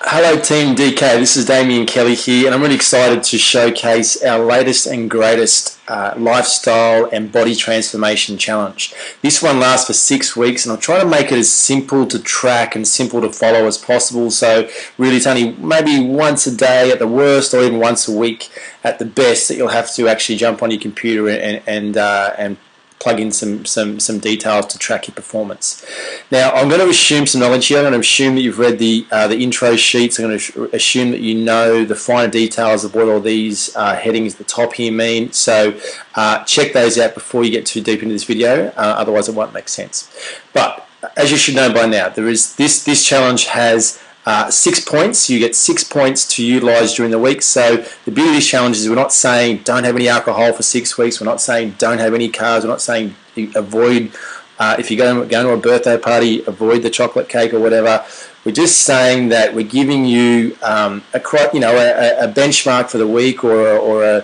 Hello Team DK, this is Damien Kelly here, and I'm really excited to showcase our latest and greatest lifestyle and body transformation challenge. This one lasts for 6 weeks, and I'll try to make it as simple to track and simple to follow as possible. So really it's only maybe once a day at the worst, or even once a week at the best, that you'll have to actually jump on your computer and plug in some details to track your performance. Now, I'm going to assume some knowledge here. I'm going to assume that you've read the intro sheets. I'm going to assume that you know the finer details of what all these headings at the top here mean. So check those out before you get too deep into this video. Otherwise, it won't make sense. But as you should know by now, this challenge has 6 points. You get 6 points to utilise during the week. So the beauty of this challenge is we're not saying don't have any alcohol for 6 weeks. We're not saying don't have any carbs. We're not saying avoid, if you're going to a birthday party, avoid the chocolate cake or whatever. We're just saying that we're giving you a benchmark for the week, or a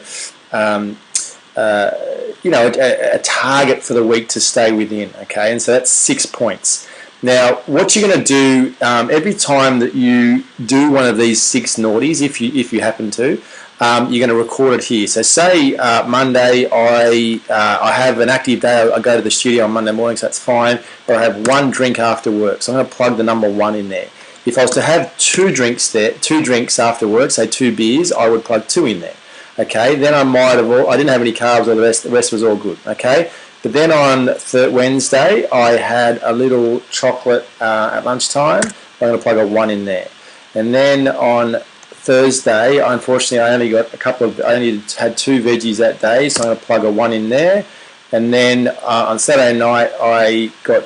target for the week to stay within. Okay, and so that's 6 points. Now, what you're going to do every time that you do one of these 6 naughties, if you happen to, you're going to record it here. So say Monday, I have an active day. I go to the studio on Monday morning, so that's fine. But I have 1 drink after work, so I'm going to plug the number 1 in there. If I was to have 2 drinks after work, say 2 beers, I would plug 2 in there. Okay, then I didn't have any carbs, or the rest was all good. Okay. But then on Wednesday, I had a little chocolate at lunchtime. I'm going to plug a 1 in there. And then on Thursday, unfortunately, I only had 2 veggies that day, so I'm going to plug a 1 in there. And then on Saturday night, I got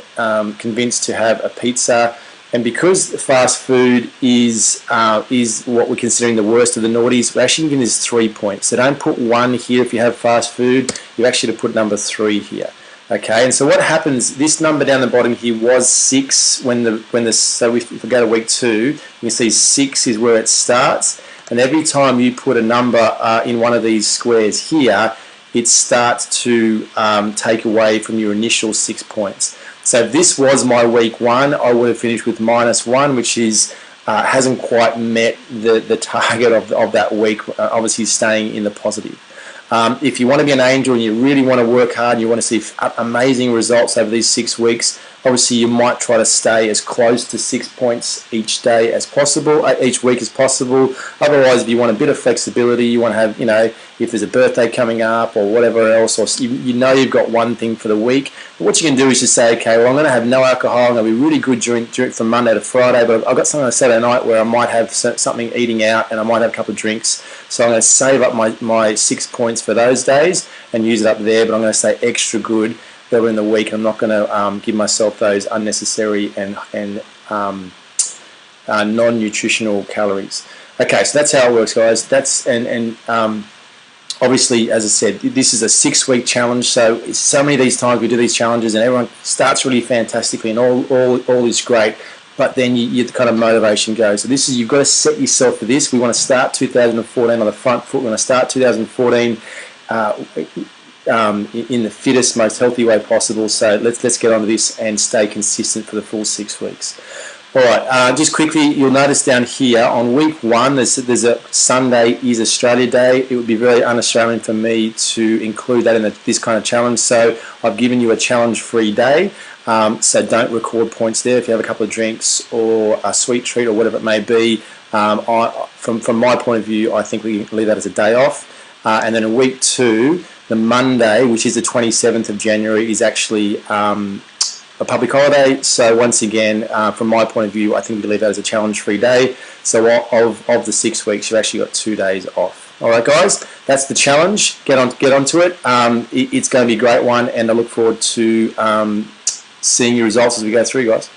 convinced to have a pizza. And because fast food is what we're considering the worst of the naughties, we're actually giving this 3 points. So don't put 1 here if you have fast food. You actually put number 3 here. Okay, and so what happens? This number down the bottom here was 6 so if we go to week 2, you can see 6 is where it starts. And every time you put a number in one of these squares here, it starts to take away from your initial 6 points. So if this was my week 1, I would have finished with -1, which is hasn't quite met the target of that week, obviously staying in the positive. If you want to be an angel and you really want to work hard and you want to see amazing results over these 6 weeks, obviously you might try to stay as close to 6 points each day as possible, each week as possible. Otherwise, if you want a bit of flexibility, you want to have, if there's a birthday coming up or whatever else, or you've got one thing for the week, but what you can do is just say, okay, well, I'm going to have no alcohol, I'm going to be really good during from Monday to Friday, but I've got something on Saturday night where I might have something eating out and I might have a couple of drinks, so I'm going to save up my 6 points for those days and use it up there, but I'm going to stay extra good that in the week. I'm not going to give myself those unnecessary and non-nutritional calories. Okay, so that's how it works, guys. Obviously, as I said, this is a 6-week challenge. So many of these times we do these challenges, and everyone starts really fantastically, and all is great. But then the kind of motivation goes. So you've got to set yourself for this. We want to start 2014 on the front foot. We want to start 2014. In the fittest, most healthy way possible. So let's get onto this and stay consistent for the full 6 weeks. All right, just quickly, you'll notice down here on week 1, there's a Sunday is Australia Day. It would be very un-Australian for me to include that in this kind of challenge. So I've given you a challenge-free day. So don't record points there if you have a couple of drinks or a sweet treat or whatever it may be. From my point of view, I think we can leave that as a day off. And then in week 2, the Monday, which is the 27th of January, is actually a public holiday. So once again, from my point of view, I think we can leave that as a challenge-free day. So of the 6 weeks, you've actually got 2 days off. All right, guys, that's the challenge. Get onto it. It's going to be a great one, and I look forward to seeing your results as we go through, guys.